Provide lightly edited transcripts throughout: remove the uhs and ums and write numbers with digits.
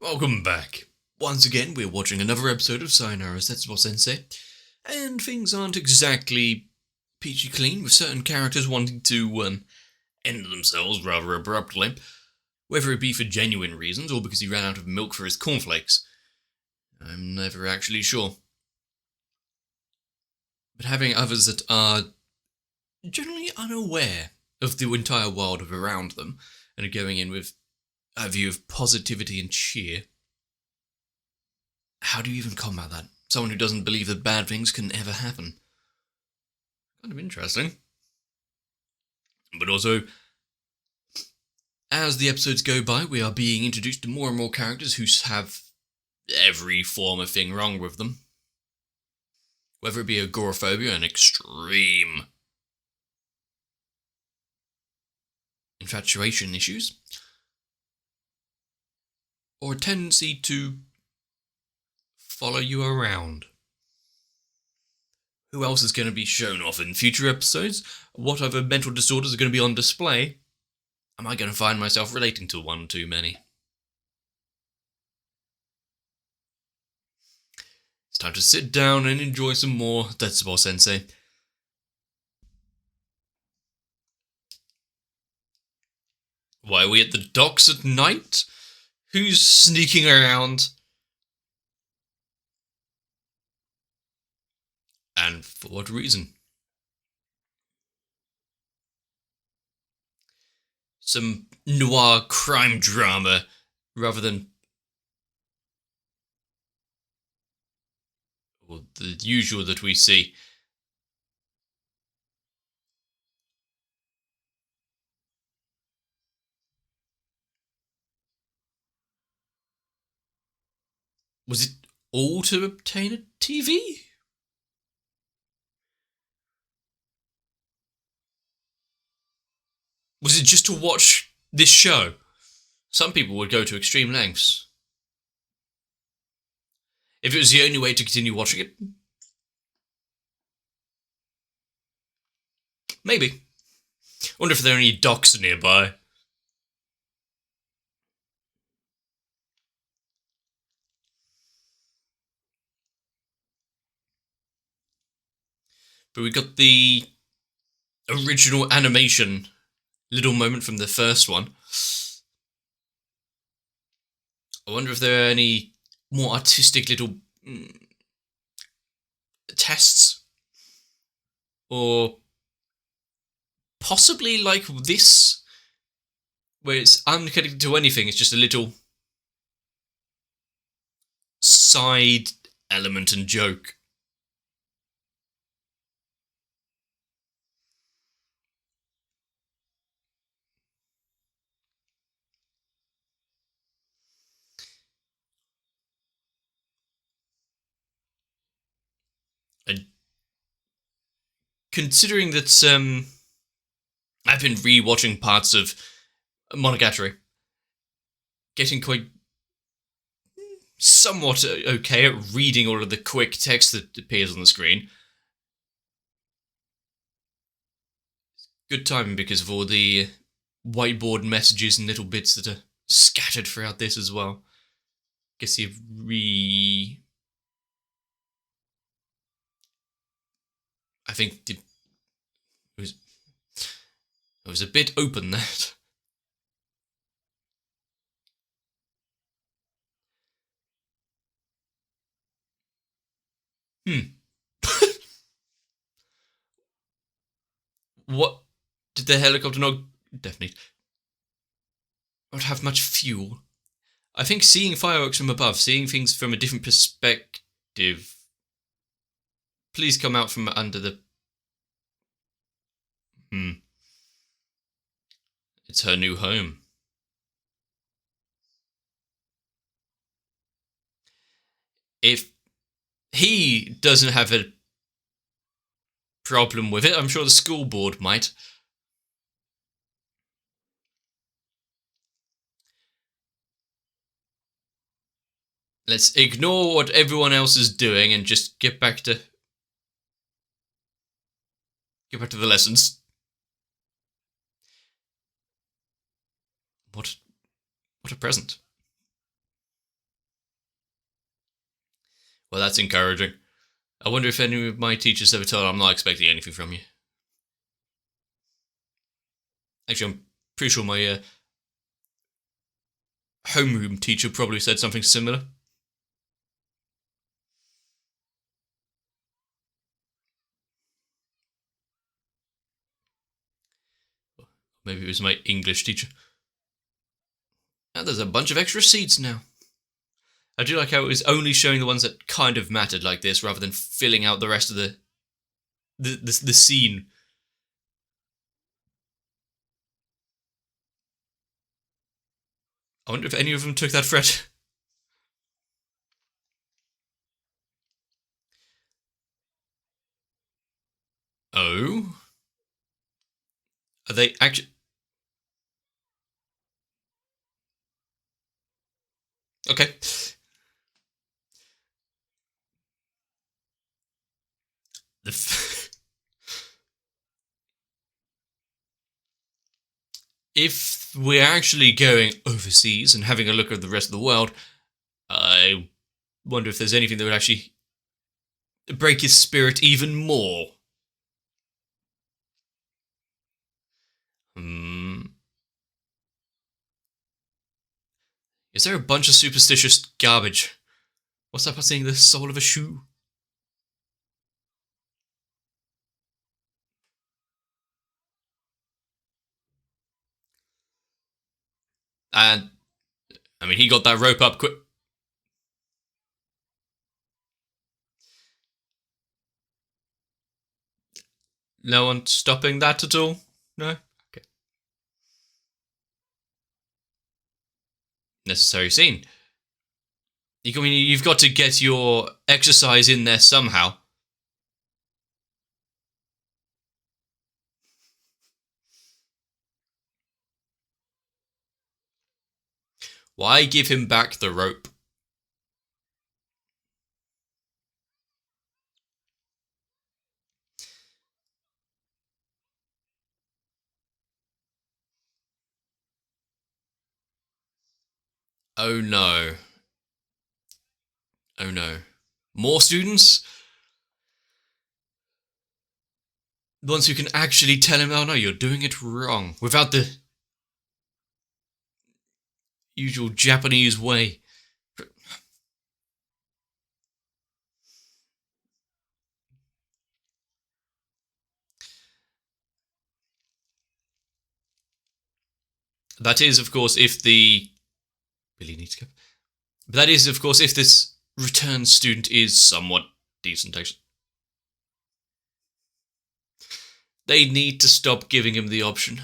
Welcome back. Once again, we're watching another episode of Sayonara Zetsubou Sensei, and things aren't exactly peachy clean, with certain characters wanting to end themselves rather abruptly, whether it be for genuine reasons or because he ran out of milk for his cornflakes. I'm never actually sure. But having others that are generally unaware of the entire world around them, and are going in with a view of positivity and cheer. How do you even combat that? Someone who doesn't believe that bad things can ever happen. Kind of interesting. But also, as the episodes go by, we are being introduced to more and more characters who have every form of thing wrong with them. Whether it be agoraphobia, an extreme infatuation issues, or a tendency to follow you around. Who else is going to be shown off in future episodes? What other mental disorders are going to be on display? Am I going to find myself relating to one too many? It's time to sit down and enjoy some more Zetsubou Sensei. Why are we at the docks at night? Who's sneaking around? And for what reason? Some noir crime drama rather than the usual that we see. Was it all to obtain a TV? Was it just to watch this show? Some people would go to extreme lengths. If it was the only way to continue watching it, maybe. Wonder if there are any docks nearby. But we got the original animation little moment from the first one. I wonder if there are any more artistic little tests, or possibly like this, where it's unconnected to anything, it's just a little side element and joke. Considering that I've been re-watching parts of Monogatari, getting quite somewhat okay at reading all of the quick text that appears on the screen. Good timing because of all the whiteboard messages and little bits that are scattered throughout this as well. Guess you've I think it was a bit open, that. What? Did the helicopter not detonate? Not have much fuel? I think seeing fireworks from above, seeing things from a different perspective. Please come out from under the... It's her new home. If he doesn't have a problem with it, I'm sure the school board might. Let's ignore what everyone else is doing and just get back to the lessons. What a present. Well, that's encouraging. I wonder if any of my teachers ever told I'm not expecting anything from you. Actually, I'm pretty sure my homeroom teacher probably said something similar. Maybe it was my English teacher. Now there's a bunch of extra seats now. I do like how it was only showing the ones that kind of mattered like this, rather than filling out the rest of the scene. I wonder if any of them took that threat. Oh? Are they actually... Okay. If we're actually going overseas and having a look at the rest of the world, I wonder if there's anything that would actually break his spirit even more. Is there a bunch of superstitious garbage? What's that about saying the sole of a shoe? And, I mean, he got that rope up quick. No one stopping that at all? No? Okay. Necessary scene. I mean, you've got to get your exercise in there somehow. Why give him back the rope? Oh no. Oh no. More students? The ones who can actually tell him, oh no, you're doing it wrong, without the usual Japanese way. That is, of course, if the... Billy needs to go. But that is, of course, if this return student is somewhat decent, actually. They need to stop giving him the option.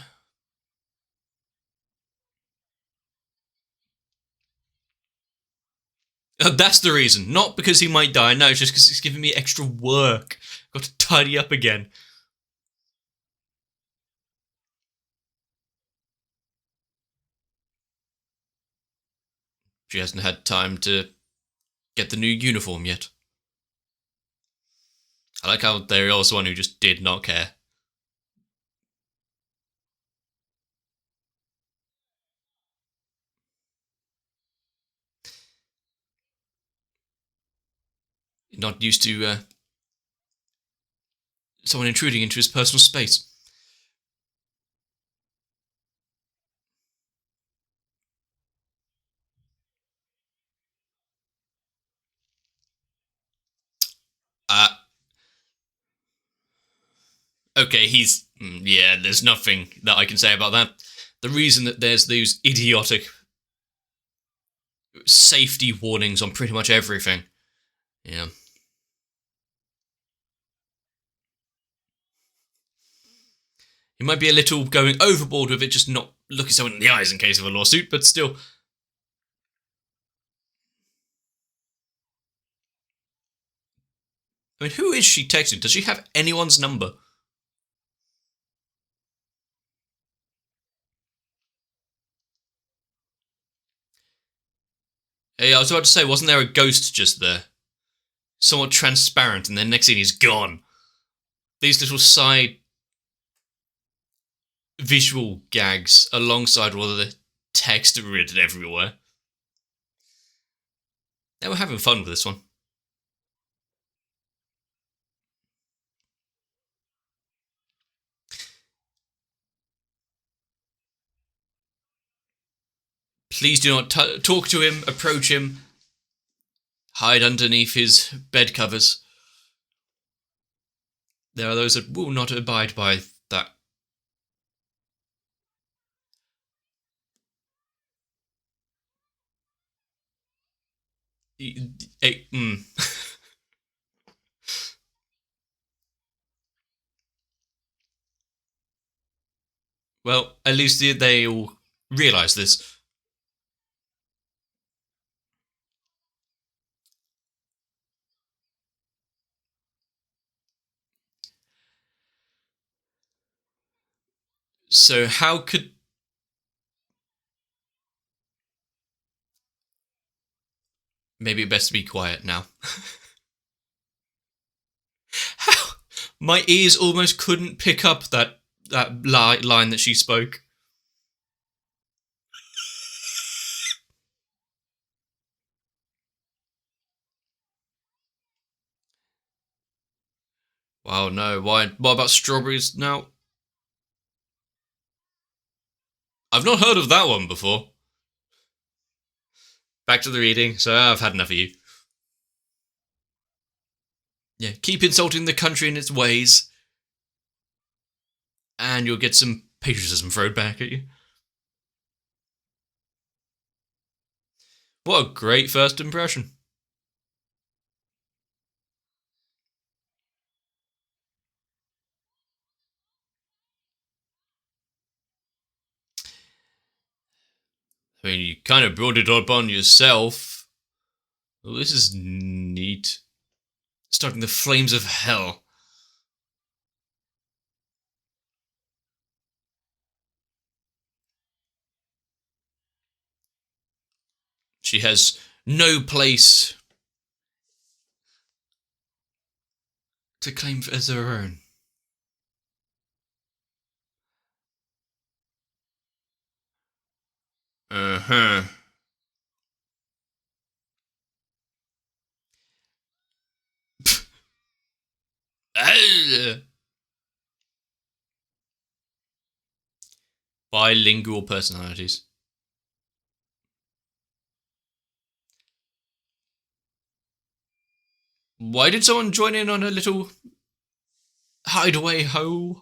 That's the reason. Not because he might die, no, it's just because it's giving me extra work. Got to tidy up again. She hasn't had time to get the new uniform yet. I like how there was one who just did not care. Not used to someone intruding into his personal space. Okay, yeah, there's nothing that I can say about that. The reason that there's those idiotic safety warnings on pretty much everything. Yeah. He might be a little going overboard with it, just not looking someone in the eyes in case of a lawsuit, but still. I mean, who is she texting? Does she have anyone's number? Hey, I was about to say, wasn't there a ghost just there? Somewhat transparent, and then next thing he's gone. These little side visual gags alongside all of the text written everywhere. They were having fun with this one. Please do not talk to him, approach him, hide underneath his bed covers. There are those that will not abide by that. Well, at least they all realise this. So how could... Maybe it best to be quiet now. How? My ears almost couldn't pick up that line that she spoke. Wow, no. Why? What about strawberries now? I've not heard of that one before. Back to the reading, so I've had enough of you. Yeah, keep insulting the country in its ways, and you'll get some patriotism thrown back at you. What a great first impression. I mean, you kind of brought it upon yourself. Well, this is neat. Starting the flames of hell. She has no place to claim as her own. Uh-huh. Bilingual personalities. Why did someone join in on a little hideaway hole?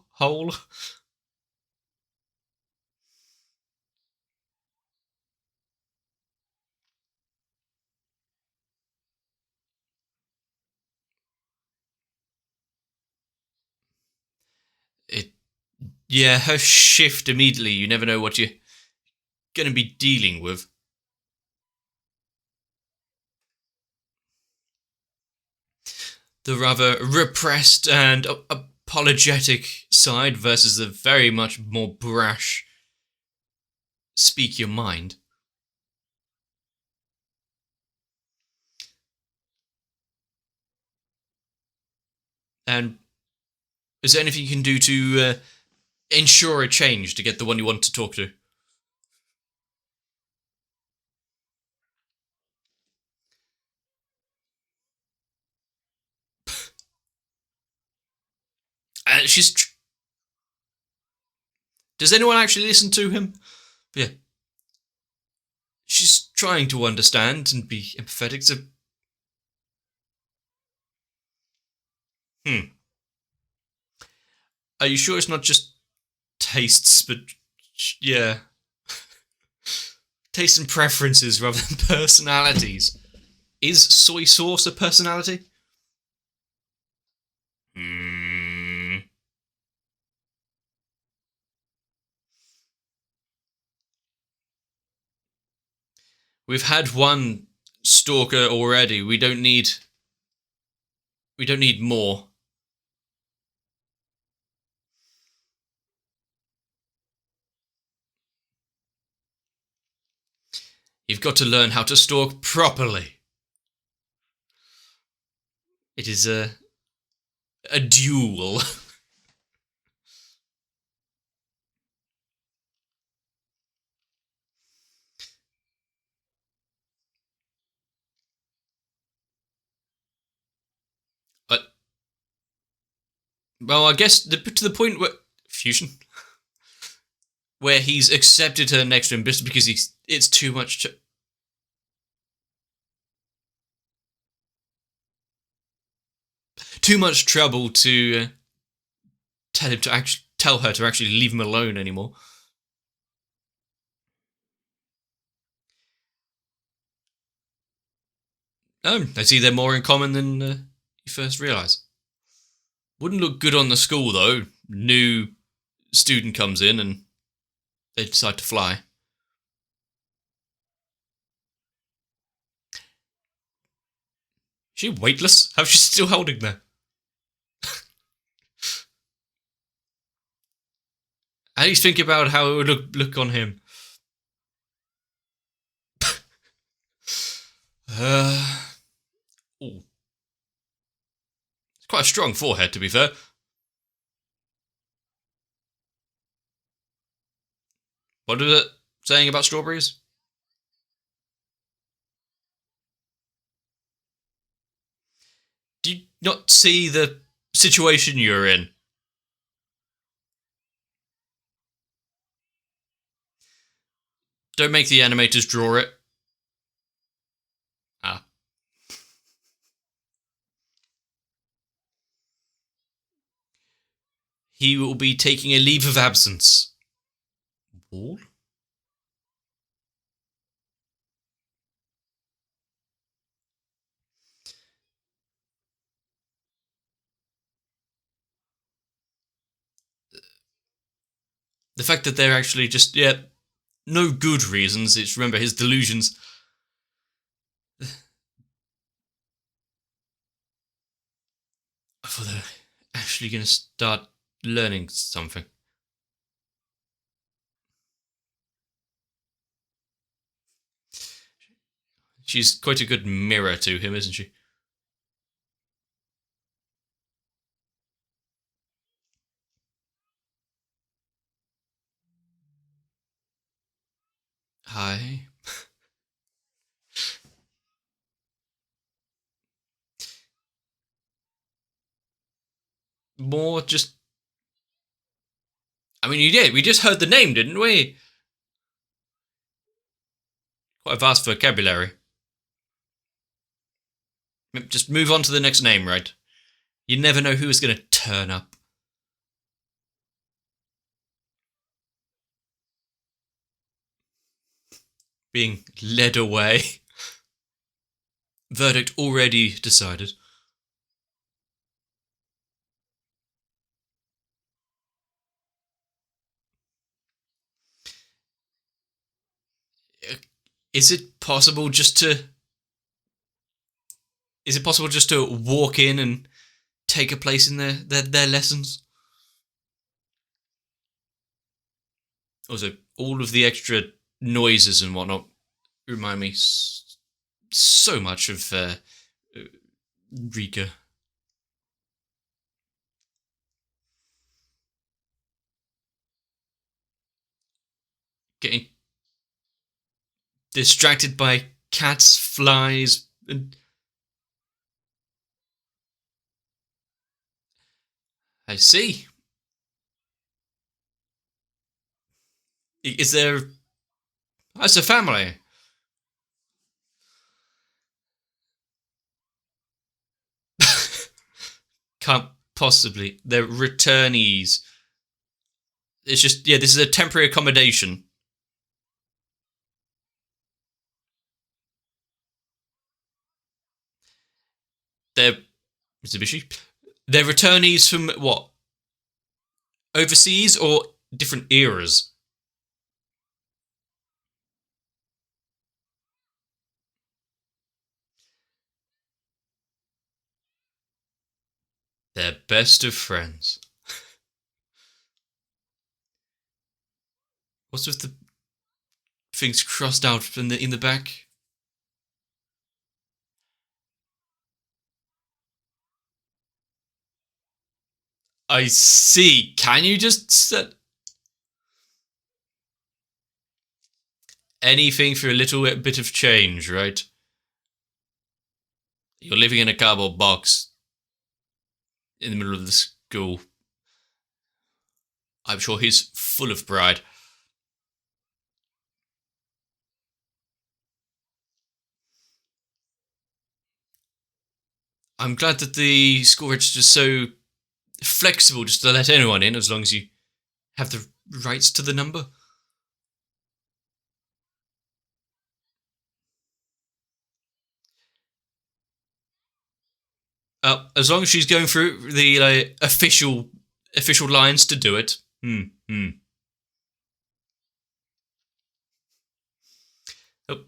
Yeah, her shift immediately. You never know what you're going to be dealing with. The rather repressed and apologetic side versus the very much more brash speak your mind. And is there anything you can do to ensure a change to get the one you want to talk to? Does anyone actually listen to him? Yeah. She's trying to understand and be empathetic, so... Are you sure it's not just tastes, but... Yeah. Tastes and preferences rather than personalities. Is soy sauce a personality? We've had one stalker already. We don't need more. You've got to learn how to stalk properly. It is a duel. But, well, I guess to the point where fusion, where he's accepted her next to him just because it's too much. Too much trouble to tell her to actually leave him alone anymore. Oh, I see they're more in common than you first realise. Wouldn't look good on the school, though. New student comes in and they decide to fly. Is she weightless? How's she still holding there? At least think about how it would look on him. Ooh. It's quite a strong forehead, to be fair. What is it saying about strawberries? Do you not see the situation you're in? Don't make the animators draw it. Ah. He will be taking a leave of absence. Wall? The fact that they're actually just, no good reasons. It's, remember, his delusions. I thought they were actually going to start learning something. She's quite a good mirror to him, isn't she? Hi. More just... I mean, you did. We just heard the name, didn't we? Quite a vast vocabulary. Just move on to the next name, right? You never know who is going to turn up. Being led away. Verdict already decided. Is it possible just to... Is it possible just to walk in and take a place in their lessons? Also, all of the extra noises and whatnot remind me so much of Rika. Getting distracted by cats, flies, and... I see. Is there... That's a family. Can't possibly. They're returnees. It's just, this is a temporary accommodation. They're... Mitsubishi? They're returnees from what? Overseas or different eras? They're best of friends. What's with the things crossed out in the back? I see. Can you just set anything for a little bit of change, right? You're living in a cardboard box in the middle of the school. I'm sure he's full of pride. I'm glad that the school register is so flexible just to let anyone in as long as you have the rights to the number. As long as she's going through the official lines to do it. Oh,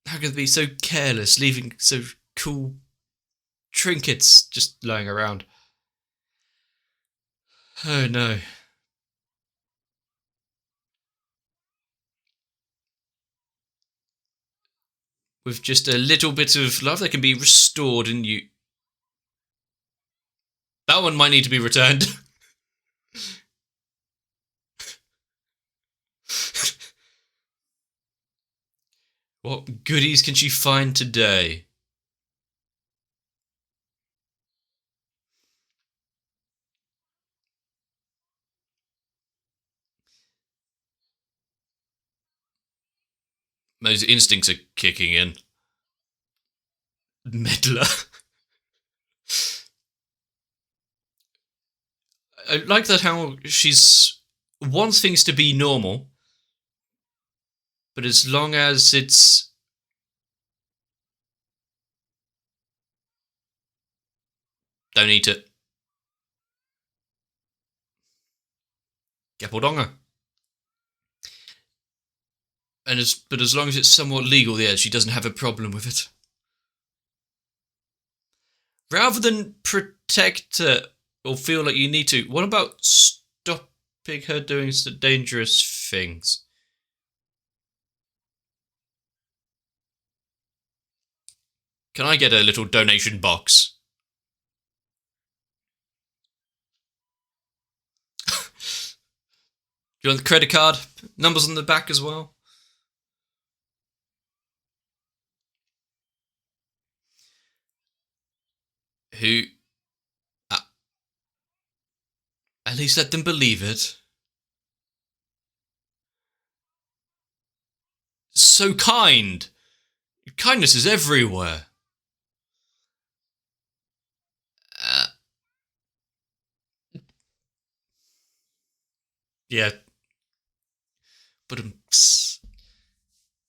how can they be so careless, leaving so cool trinkets just lying around? Oh no. With just a little bit of love, they can be restored, and you. That one might need to be returned. What goodies can she find today? Those instincts are kicking in. Meddler. I like that how she's wants things to be normal, but as long as it's don't eat it. Gapodonga. But as long as it's somewhat legal, yeah, she doesn't have a problem with it. Rather than protect her or feel like you need to, what about stopping her doing dangerous things? Can I get a little donation box? You want the credit card? Numbers on the back as well? Who... Uh, at least let them believe it. So kind. Kindness is everywhere. Yeah. But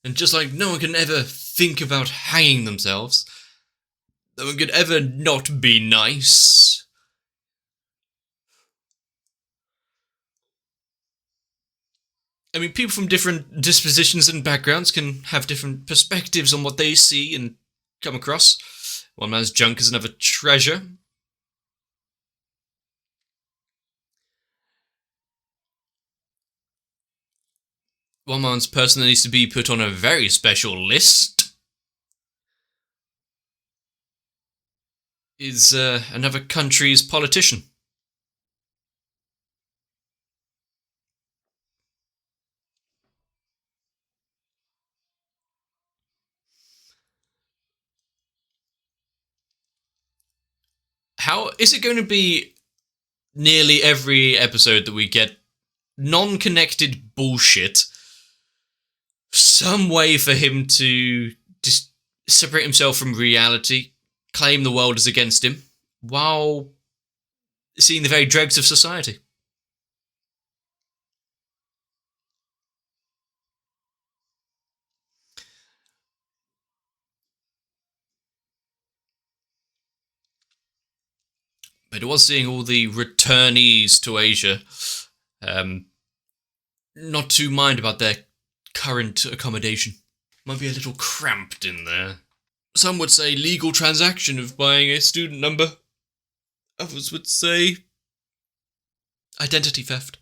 and just like no one can ever think about hanging themselves, no one could ever not be nice. I mean, people from different dispositions and backgrounds can have different perspectives on what they see and come across. One man's junk is another treasure. One man's person that needs to be put on a very special list is another country's politician. How is it going to be nearly every episode that we get non-connected bullshit? Some way for him to just separate himself from reality, claim the world is against him, while seeing the very dregs of society. But it was seeing all the returnees to Asia not too mind about their current accommodation. Might be a little cramped in there. Some would say legal transaction of buying a student number. Others would say identity theft.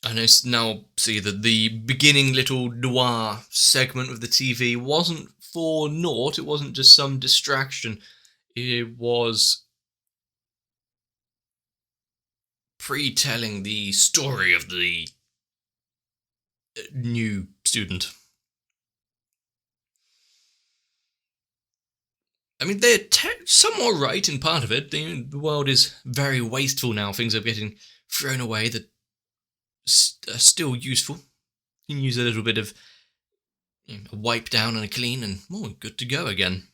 And I now see that the beginning little noir segment of the TV wasn't for naught. It wasn't just some distraction. It was pre-telling the story of the new student. I mean, they're somewhat right in part of it. The world is very wasteful now. Things are getting thrown away that are still useful. You can use a little bit of a wipe down and a clean, and good to go again.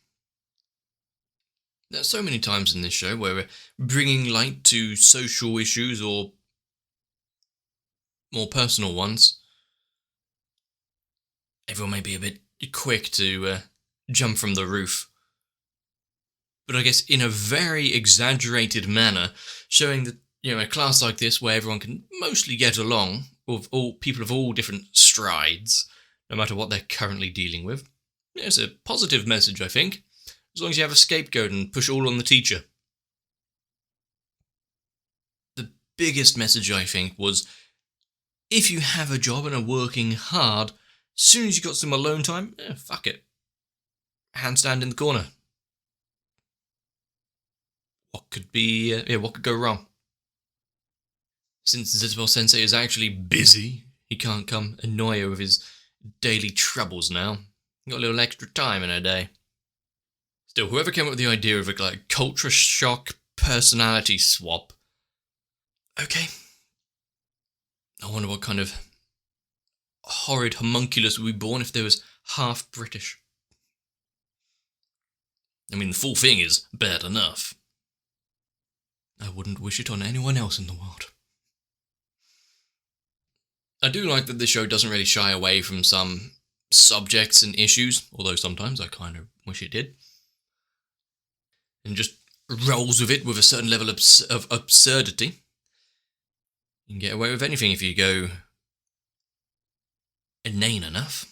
There's so many times in this show where we're bringing light to social issues or more personal ones. Everyone may be a bit quick to jump from the roof, but I guess in a very exaggerated manner, showing that, a class like this where everyone can mostly get along, with all people of all different strides, no matter what they're currently dealing with. It's a positive message, I think, as long as you have a scapegoat and push all on the teacher. The biggest message, I think, was if you have a job and are working hard, as soon as you got some alone time, fuck it. Handstand in the corner. What could go wrong? Since Zetsubou Sensei is actually busy, he can't come annoy her with his daily troubles now. Got a little extra time in her day. Still, whoever came up with the idea of a culture shock personality swap. Okay. I wonder what kind of horrid homunculus would be born if there was half British. I mean, the full thing is bad enough. I wouldn't wish it on anyone else in the world. I do like that the show doesn't really shy away from some subjects and issues, although sometimes I kind of wish it did. And just rolls with it with a certain level of absurdity. You can get away with anything if you go inane enough.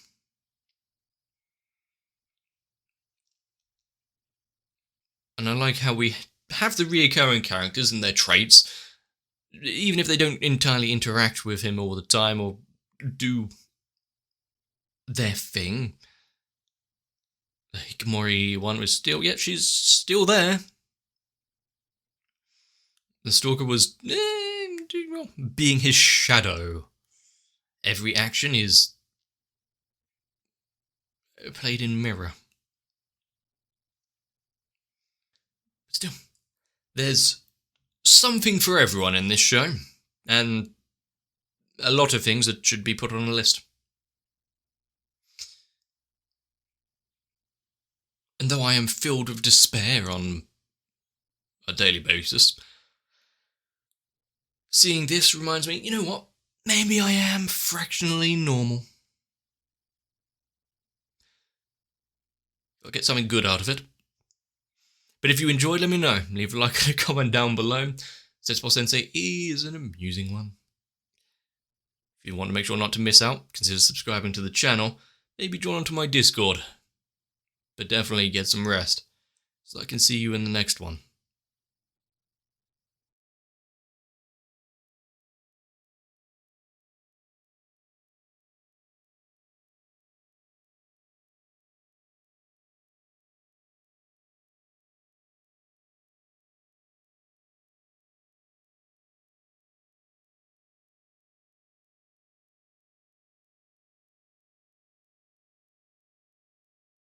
And I like how we have the reoccurring characters and their traits, even if they don't entirely interact with him all the time or do their thing. The Hikikomori one was still, she's still there. The stalker was being his shadow. Every action is played in mirror. But still, there's something for everyone in this show, and a lot of things that should be put on a list. And though I am filled with despair on a daily basis, seeing this reminds me, you know what? Maybe I am fractionally normal. I'll get something good out of it. But if you enjoyed, let me know. Leave a like and a comment down below. Zetsubou Sensei is an amusing one. If you want to make sure not to miss out, consider subscribing to the channel. Maybe join onto my Discord. But definitely get some rest, so I can see you in the next one.